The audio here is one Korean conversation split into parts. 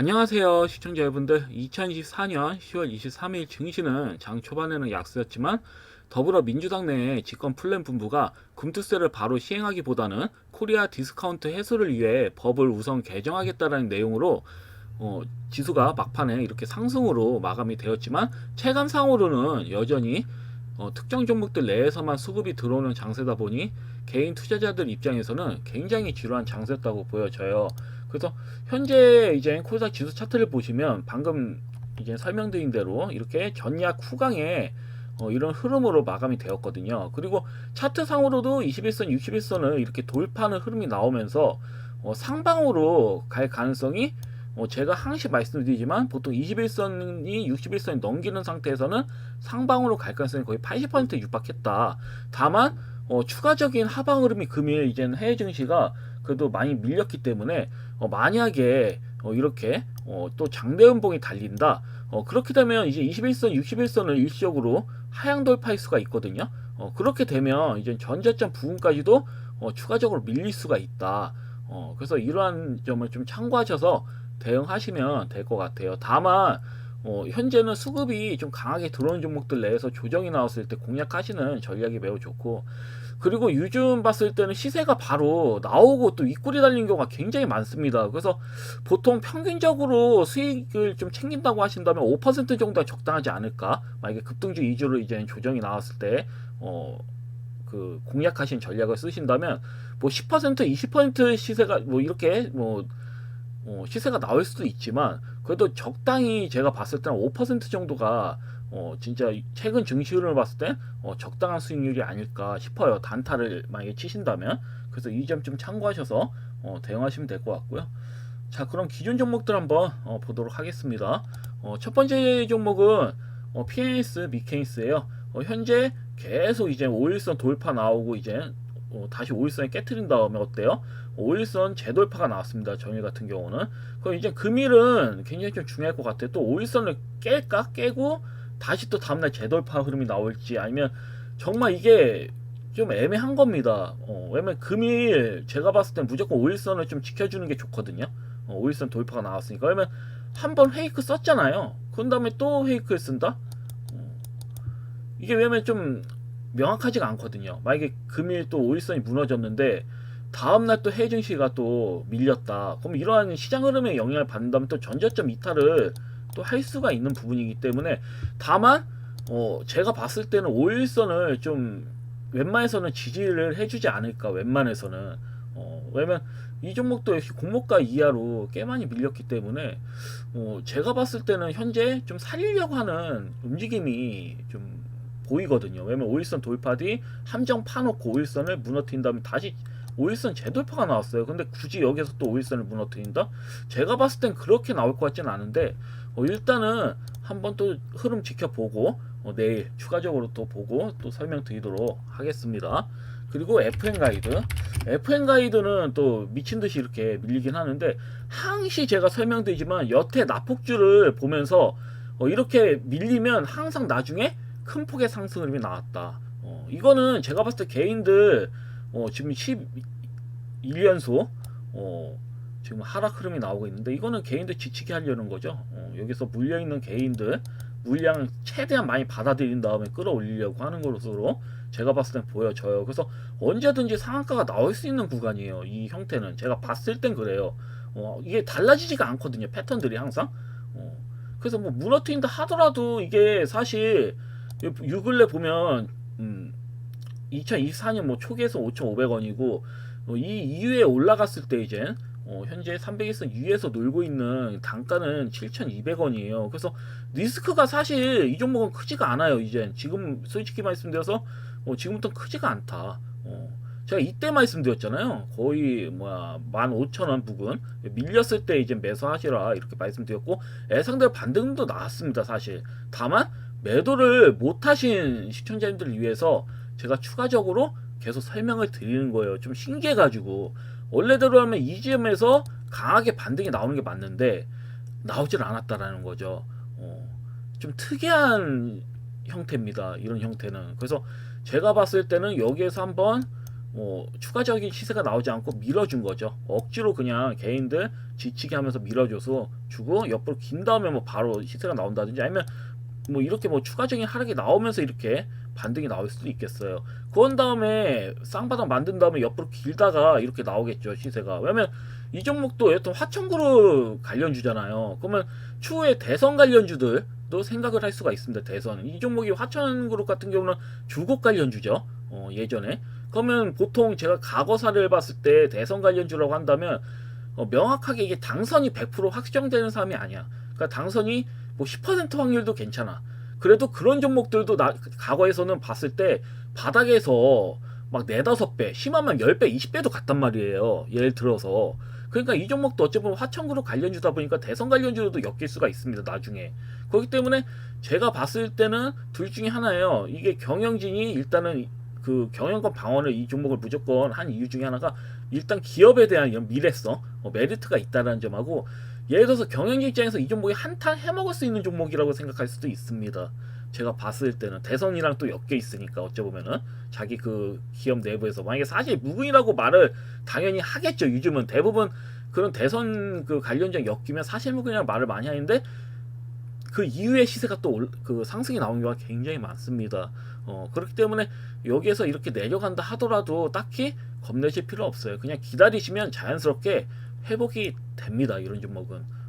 안녕하세요 시청자 여러분들. 2024년 10월 23일 증시는 장 초반에는 약세였지만 더불어민주당 내 집권 플랜 분부가 금투세를 바로 시행하기보다는 코리아 디스카운트 해소를 위해 법을 우선 개정하겠다는 내용으로 지수가 막판에 이렇게 상승으로 마감이 되었지만 체감상으로는 여전히 특정 종목들 내에서만 수급이 들어오는 장세다 보니 개인 투자자들 입장에서는 굉장히 지루한 장세였다고 보여져요. 그래서 현재 이제 코스닥 지수 차트를 보시면 방금 이제 설명드린 대로 이렇게 전약 후강에 이런 흐름으로 마감이 되었거든요. 그리고 차트상으로도 21선, 61선을 이렇게 돌파하는 흐름이 나오면서 상방으로 갈 가능성이 제가 항시 말씀드리지만 보통 21선이 61선이 넘기는 상태에서는 상방으로 갈 가능성이 거의 80% 육박했다. 다만 추가적인 하방 흐름이 금일 이제는 해외 증시가 그래도 많이 밀렸기 때문에 만약에 이렇게 또 장대 연봉이 달린다. 그렇게 되면 이제 21선, 61선을 일시적으로 하향 돌파할 수가 있거든요. 그렇게 되면 이제 전저점 부분까지도 추가적으로 밀릴 수가 있다. 그래서 이러한 점을 좀 참고하셔서 대응하시면 될 것 같아요. 다만 현재는 수급이 좀 강하게 들어오는 종목들 내에서 조정이 나왔을 때 공략하시는 전략이 매우 좋고, 그리고 요즘 봤을 때는 시세가 바로 나오고 또 윗골이 달린 경우가 굉장히 많습니다. 그래서 보통 평균적으로 수익을 좀 챙긴다고 하신다면 5% 정도가 적당하지 않을까. 만약에 급등주 위주로 이제 조정이 나왔을 때 그 공략하신 전략을 쓰신다면 뭐 10%, 20% 시세가 뭐 이렇게 뭐 시세가 나올 수도 있지만 그래도 적당히 제가 봤을 때는 5% 정도가 진짜 최근 증시 흐름을 봤을 때 적당한 수익률이 아닐까 싶어요. 단타를 만약에 치신다면. 그래서 이 점 좀 참고하셔서 대응하시면 될 것 같고요. 자, 그럼 기존 종목들 한번 보도록 하겠습니다. 첫 번째 종목은 PNS 미케인스예요. 현재 계속 이제 5일선 돌파 나오고 이제 다시 5일선에 깨트린 다음에 어때요? 5일선 재돌파가 나왔습니다. 전일 같은 경우는. 그럼 이제 금일은 굉장히 좀 중요할 것 같아요. 또 5일선을 깰까? 깨고 다시 또 다음날 재돌파 흐름이 나올지, 아니면 정말 이게 좀 애매한 겁니다. 왜냐면 금일 제가 봤을 땐 무조건 5일선을 좀 지켜주는 게 좋거든요. 5일선 돌파가 나왔으니까. 그러면 한번 페이크 썼잖아요. 그런 다음에 또 페이크를 쓴다? 이게 왜냐면 좀 명확하지가 않거든요. 만약에 금일 또 5일선이 무너졌는데 다음날 또 해외 증시가 또 밀렸다. 그럼 이러한 시장 흐름에 영향을 받는다면 또 전저점 이탈을 또 할 수가 있는 부분이기 때문에, 다만 제가 봤을 때는 5일선을 좀 웬만해서는 지지를 해주지 않을까. 웬만해서는 왜냐면 이 종목도 역시 공모가 이하로 꽤 많이 밀렸기 때문에 제가 봤을 때는 현재 좀 살리려고 하는 움직임이 좀 보이거든요. 왜냐면 5일선 돌파 뒤 함정 파놓고 5일선을 무너뜨린 다음에 다시 5일선 재돌파가 나왔어요. 근데 굳이 여기서 또 5일선을 무너뜨린다? 제가 봤을 땐 그렇게 나올 것 같지는 않은데 일단은 한번 또 흐름 지켜보고 내일 추가적으로 또 보고 또 설명드리도록 하겠습니다. 그리고 FN 가이드. FN 가이드는 또 미친듯이 이렇게 밀리긴 하는데 항시 제가 설명드리지만 여태 낙폭주를 보면서 이렇게 밀리면 항상 나중에 큰 폭의 상승 흐름이 나왔다. 이거는 제가 봤을 때 개인들 지금 11연속 지금 하락 흐름이 나오고 있는데 이거는 개인들 지치게 하려는 거죠. 여기서 물려있는 개인들 물량을 최대한 많이 받아들인 다음에 끌어올리려고 하는 것으로 제가 봤을 땐 보여져요. 그래서 언제든지 상한가가 나올 수 있는 구간이에요. 이 형태는 제가 봤을 땐 그래요. 이게 달라지지가 않거든요. 패턴들이 항상. 그래서 뭐 무너뜨린다 하더라도 이게 사실 요 근래 보면 2024년 뭐 초기에서 5,500원이고 이 이후에 올라갔을 때 이제 현재 300일선 위에서 놀고 있는 단가는 7,200원이에요. 그래서 리스크가 사실 이 종목은 크지가 않아요. 이제 지금 솔직히 말씀드려서 지금부터 크지가 않다. 제가 이때 말씀드렸잖아요. 거의 15,000원 부근 밀렸을 때 이제 매수하시라 이렇게 말씀드렸고 예상대로 반등도 나왔습니다. 사실 다만 매도를 못하신 시청자님들을 위해서 제가 추가적으로 계속 설명을 드리는 거예요. 좀 신기해가지고 원래대로 하면 이 지점에서 강하게 반등이 나오는 게 맞는데 나오질 않았다라는 거죠. 좀 특이한 형태입니다. 이런 형태는. 그래서 제가 봤을 때는 여기에서 한번 추가적인 시세가 나오지 않고 밀어준 거죠. 억지로 그냥 개인들 지치게 하면서 밀어줘서 주고 옆으로 긴 다음에 뭐 바로 시세가 나온다든지 아니면 뭐 이렇게 뭐 추가적인 하락이 나오면서 이렇게 반등이 나올 수도 있겠어요. 그런 다음에 쌍바닥 만든 다음에 옆으로 길다가 이렇게 나오겠죠, 시세가. 왜냐면 이 종목도 여튼 화천그룹 관련주잖아요. 그러면 추후에 대선 관련주들도 생각을 할 수가 있습니다. 대선. 이 종목이 화천그룹 같은 경우는 주곡 관련주죠. 예전에. 그러면 보통 제가 과거 사례를 봤을 때 대선 관련주라고 한다면 명확하게 이게 당선이 100% 확정되는 사람이 아니야. 그러니까 당선이 뭐 10% 확률도 괜찮아. 그래도 그런 종목들도 과거에서는 봤을 때 바닥에서 막 4, 5배, 심하면 10배, 20배도 갔단 말이에요. 예를 들어서. 그러니까 이 종목도 어찌 보면 화천그룹 관련주다 보니까 대선 관련주로도 엮일 수가 있습니다. 나중에. 그렇기 때문에 제가 봤을 때는 둘 중에 하나예요. 이게 경영진이 일단은 그 경영권 방어를 이 종목을 무조건 한 이유 중에 하나가 일단 기업에 대한 이런 미래성, 메리트가 있다는 점하고 예를 들어서 경영진 입장에서 이 종목이 한탕 해먹을 수 있는 종목이라고 생각할 수도 있습니다. 제가 봤을 때는 대선이랑 또 엮여 있으니까 어쩌보면은 자기 그 기업 내부에서 만약에 사실 무근이라고 말을 당연히 하겠죠. 요즘은 대부분 그런 대선 그 관련적 엮이면 사실 무근이라고 말을 많이 하는데 그 이후에 시세가 또 그 상승이 나온 경우가 굉장히 많습니다. 그렇기 때문에 여기에서 이렇게 내려간다 하더라도 딱히 겁내실 필요 없어요. 그냥 기다리시면 자연스럽게 회복이 됩니다. 이런 종목은.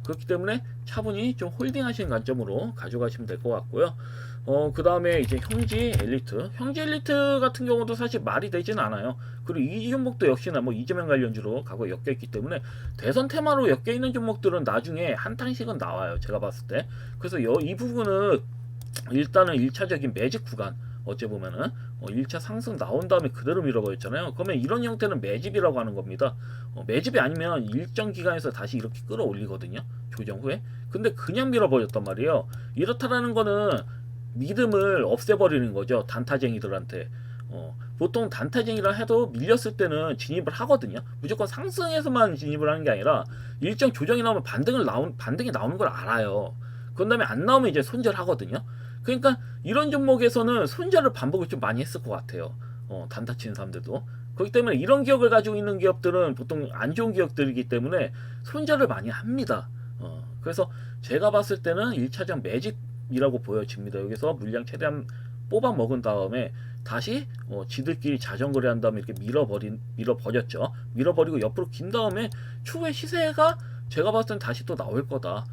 그렇기 때문에 차분히 좀 홀딩하시는 관점으로 가져가시면 될 것 같고요. 그 다음에 이제 형지 엘리트. 형지 엘리트 같은 경우도 사실 말이 되지는 않아요. 그리고 이 종목도 역시나 뭐 이재명 관련주로 과거 엮여있기 때문에 대선 테마로 엮여있는 종목들은 나중에 한탕씩은 나와요. 제가 봤을 때. 그래서 이 부분은 일단은 1차적인 매직 구간 어째 보면은 1차 상승 나온 다음에 그대로 밀어버렸잖아요. 그러면 이런 형태는 매집이라고 하는 겁니다. 매집이 아니면 일정 기간에서 다시 이렇게 끌어올리거든요. 조정 후에. 근데 그냥 밀어버렸단 말이에요. 이렇다라는 거는 믿음을 없애버리는 거죠. 단타쟁이들한테. 보통 단타쟁이라 해도 밀렸을 때는 진입을 하거든요. 무조건 상승해서만 진입을 하는 게 아니라 일정 조정이 나오면 반등이 나오는 걸 알아요. 그런 다음에 안 나오면 이제 손절하거든요. 그러니까 이런 종목에서는 손절을 반복을 좀 많이 했을 것 같아요. 단타 치는 사람들도. 그렇기 때문에 이런 기업을 가지고 있는 기업들은 보통 안 좋은 기업들이기 때문에 손절을 많이 합니다. 그래서 제가 봤을 때는 1차적 매집이라고 보여집니다. 여기서 물량 최대한 뽑아 먹은 다음에 다시 지들끼리 자전거래 한 다음에 이렇게 밀어버렸죠. 밀어버리고 옆으로 긴 다음에 추후에 시세가 제가 봤을 땐 다시 또 나올 거다.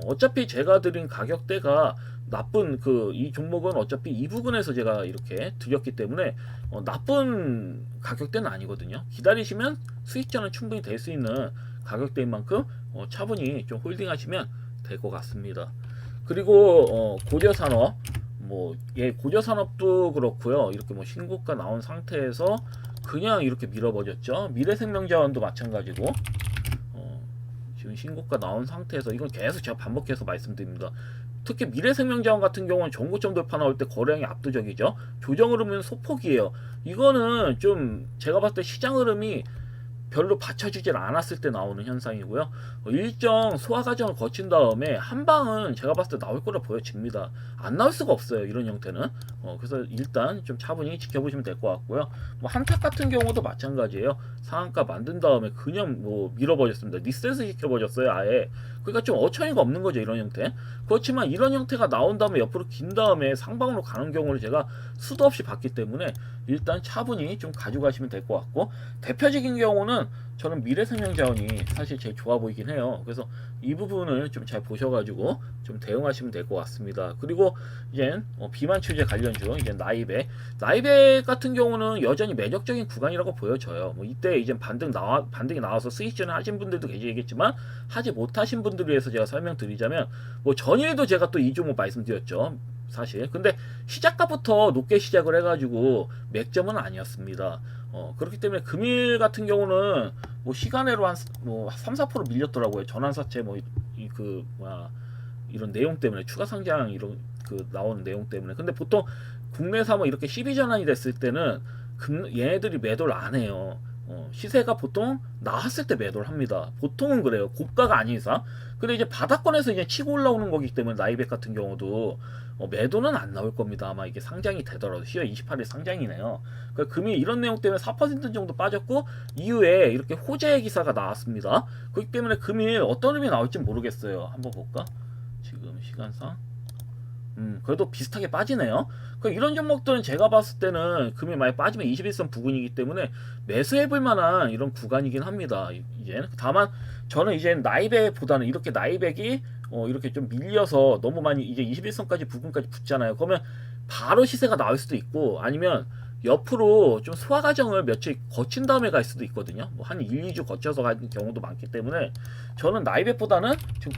어차피 제가 드린 가격대가 나쁜 이 종목은 어차피 이 부분에서 제가 이렇게 드렸기 때문에 나쁜 가격대는 아니거든요. 기다리시면 수익전은 충분히 될 수 있는 가격대인 만큼 차분히 좀 홀딩하시면 될 것 같습니다. 그리고 고려산업 고려산업도 그렇고요. 이렇게 뭐 신고가 나온 상태에서 그냥 이렇게 밀어버렸죠. 미래생명자원도 마찬가지고 지금 신고가 나온 상태에서 이건 계속 제가 반복해서 말씀드립니다. 특히 미래생명자원 같은 경우는 전고점 돌파 나올 때 거래량이 압도적이죠. 조정 흐름은 소폭이에요. 이거는 좀 제가 봤을 때 시장 흐름이 별로 받쳐주질 않았을 때 나오는 현상이고요. 일정 소화 과정을 거친 다음에 한 방은 제가 봤을 때 나올 거라 보여집니다. 안 나올 수가 없어요. 이런 형태는. 그래서 일단 좀 차분히 지켜보시면 될 것 같고요. 뭐 한탁 같은 경우도 마찬가지예요. 상한가 만든 다음에 그냥 뭐 밀어버렸습니다. 리셋을 시켜버렸어요. 아예. 그러니까 좀 어처구니가 없는 거죠. 이런 형태. 그렇지만 이런 형태가 나온 다음에 옆으로 긴 다음에 상방으로 가는 경우를 제가 수도 없이 봤기 때문에 일단 차분히 좀 가져가시면 될 것 같고, 대표적인 경우는 저는 미래생명자원이 사실 제일 좋아 보이긴 해요. 그래서 이 부분을 좀 잘 보셔가지고 좀 대응하시면 될 것 같습니다. 그리고 이제 비만 추재 관련주 이제 나이백 같은 경우는 여전히 매력적인 구간이라고 보여져요. 뭐 이때 이제 반등이 나와서 수익전을 하신 분들도 계시겠지만 하지 못하신 분들을 위해서 제가 설명드리자면 뭐 전일도 제가 또 이 종목 말씀드렸죠. 사실 근데 시작가부터 높게 시작을 해가지고 맥점은 아니었습니다. 그렇기 때문에 금일 같은 경우는 뭐 시간으로 한 3, 4% 밀렸더라고요. 전환사채 이런 내용 때문에 추가 상장 이런 나오는 내용 때문에. 근데 보통 국내사 뭐 이렇게 12전환이 됐을 때는 얘네들이 매도를 안 해요. 시세가 보통 나왔을 때 매도를 합니다. 보통은 그래요. 고가가 아닌 이상. 근데 이제 바닥권에서 이제 치고 올라오는 거기 때문에 나이백 같은 경우도 매도는 안 나올 겁니다. 아마 이게 상장이 되더라도 10월 28일 상장이네요. 그러니까 금이 이런 내용 때문에 4% 정도 빠졌고 이후에 이렇게 호재 기사가 나왔습니다. 그렇기 때문에 금이 어떤 의미 나올지 모르겠어요. 한번 볼까? 지금 시간상 그래도 비슷하게 빠지네요. 그러니까 이런 종목들은 제가 봤을 때는 금이 많이 빠지면 21선 부근이기 때문에 매수해볼 만한 이런 구간이긴 합니다. 이제 다만 저는 이제 나이백보다는 이렇게 나이백이 이렇게 좀 밀려서 너무 많이 이제 21선까지 부근까지 붙잖아요. 그러면 바로 시세가 나올 수도 있고 아니면 옆으로 좀 소화 과정을 며칠 거친 다음에 갈 수도 있거든요. 뭐 한 1, 2주 거쳐서 가는 경우도 많기 때문에 저는 나이백보다는 지금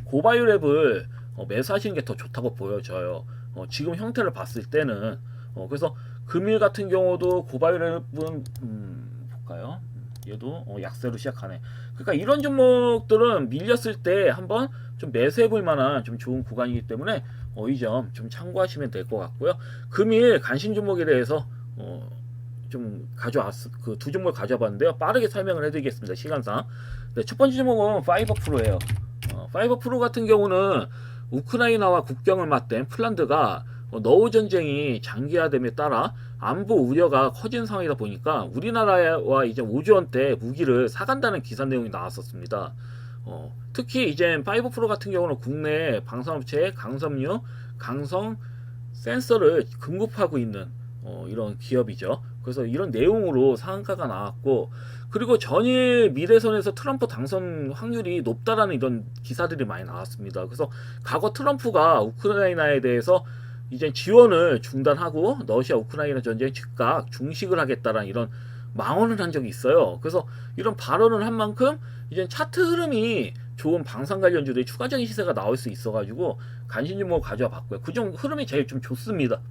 고바이오랩을 매수하시는 게 더 좋다고 보여져요. 지금 형태를 봤을 때는 그래서 금일 같은 경우도 고바이오랩은 볼까요? 얘도 약세로 시작하네. 그러니까 이런 종목들은 밀렸을 때 한번 좀 매수해볼 만한 좀 좋은 구간이기 때문에 이 점 좀 참고하시면 될 것 같고요. 금일 간신 종목에 대해서 좀 그 두 종목을 가져와봤는데요. 빠르게 설명을 해드리겠습니다. 시간상. 네, 첫 번째 종목은 파이버 프로예요. 파이버 프로 같은 경우는 우크라이나와 국경을 맞댄 폴란드가 너우 전쟁이 장기화됨에 따라 안보 우려가 커진 상황이다 보니까 우리나라와 이제 5조 원대 무기를 사간다는 기사 내용이 나왔었습니다. 특히 이제 파이버 프로 같은 경우는 국내 방산업체의 강섬유, 강성 센서를 공급하고 있는 이런 기업이죠. 그래서 이런 내용으로 상한가가 나왔고 그리고 전일 미래선에서 트럼프 당선 확률이 높다라는 이런 기사들이 많이 나왔습니다. 그래서 과거 트럼프가 우크라이나에 대해서 이제 지원을 중단하고 러시아 우크라이나 전쟁에 즉각 중식을 하겠다라는 이런 망언을 한 적이 있어요. 그래서 이런 발언을 한 만큼 이제 차트 흐름이 좋은 방산 관련주들이 추가적인 시세가 나올 수 있어가지고 간신 종목을 가져와 봤고요. 그중 흐름이 제일 좀 좋습니다.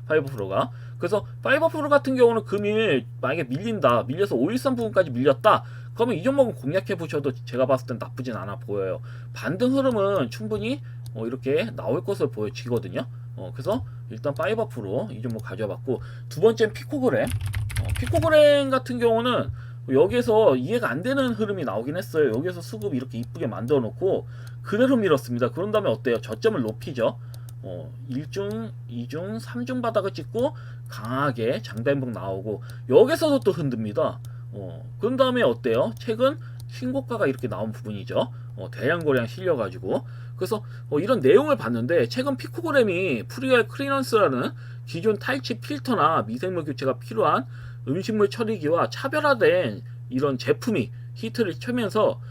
파이버 프로가. 그래서 파이버 프로 같은 경우는 금일 만약에 밀려서 513 부분까지 밀렸다. 그러면 이 종목은 공략해 보셔도 제가 봤을 땐 나쁘진 않아 보여요. 반등 흐름은 충분히 이렇게 나올 것으로 보여지거든요. 그래서 일단 파이버 프로 이 종목 가져봤고 두 번째는 피코그램. 피코그램 같은 경우는 여기에서 이해가 안 되는 흐름이 나오긴 했어요. 여기에서 수급 이렇게 이쁘게 만들어 놓고 그대로 밀었습니다. 그런 다음에 어때요? 저점을 높이죠. 1중, 2중, 3중 바닥을 찍고 강하게 장단봉 나오고 여기서도 또 흔듭니다. 그런 다음에 어때요? 최근 신고가가 이렇게 나온 부분이죠. 대량 거래량 실려가지고 그래서 이런 내용을 봤는데 최근 피코그램이 프리웰 클리넌스라는 기존 탈취 필터나 미생물 교체가 필요한 음식물 처리기와 차별화된 이런 제품이 히트를 쳐면서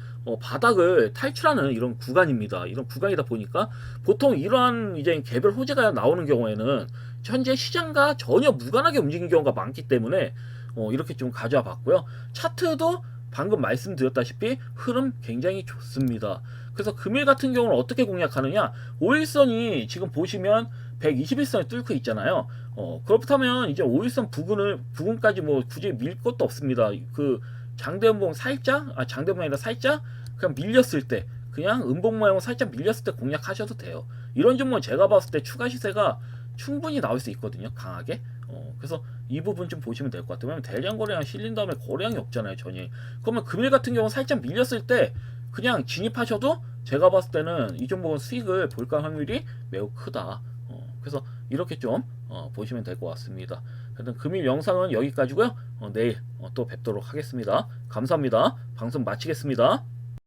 바닥을 탈출하는 이런 구간입니다. 이런 구간이다 보니까 보통 이러한 이제 개별 호재가 나오는 경우에는 현재 시장과 전혀 무관하게 움직이는 경우가 많기 때문에 이렇게 좀 가져와 봤고요. 차트도 방금 말씀드렸다시피 흐름 굉장히 좋습니다. 그래서 금일 같은 경우는 어떻게 공략하느냐 5일선이 지금 보시면 121선을 뚫고 있잖아요. 그렇다면 이제 5일선 부근까지 뭐 굳이 밀 것도 없습니다. 그 장대음봉 장대음봉이 아니라 살짝 그냥 밀렸을 때 그냥 음봉 모양으로 살짝 밀렸을 때 공략하셔도 돼요. 이런 종목은 제가 봤을 때 추가 시세가 충분히 나올 수 있거든요. 강하게. 그래서 이 부분 좀 보시면 될 것 같아요. 왜냐면 대량 거래량 실린 다음에 거래량이 없잖아요. 전혀. 그러면 금일 같은 경우는 살짝 밀렸을 때 그냥 진입하셔도 제가 봤을 때는 이 종목은 수익을 볼 확률이 매우 크다. 그래서 이렇게 좀 보시면 될 것 같습니다. 하여튼 금일 영상은 여기까지고요. 내일 또 뵙도록 하겠습니다. 감사합니다. 방송 마치겠습니다.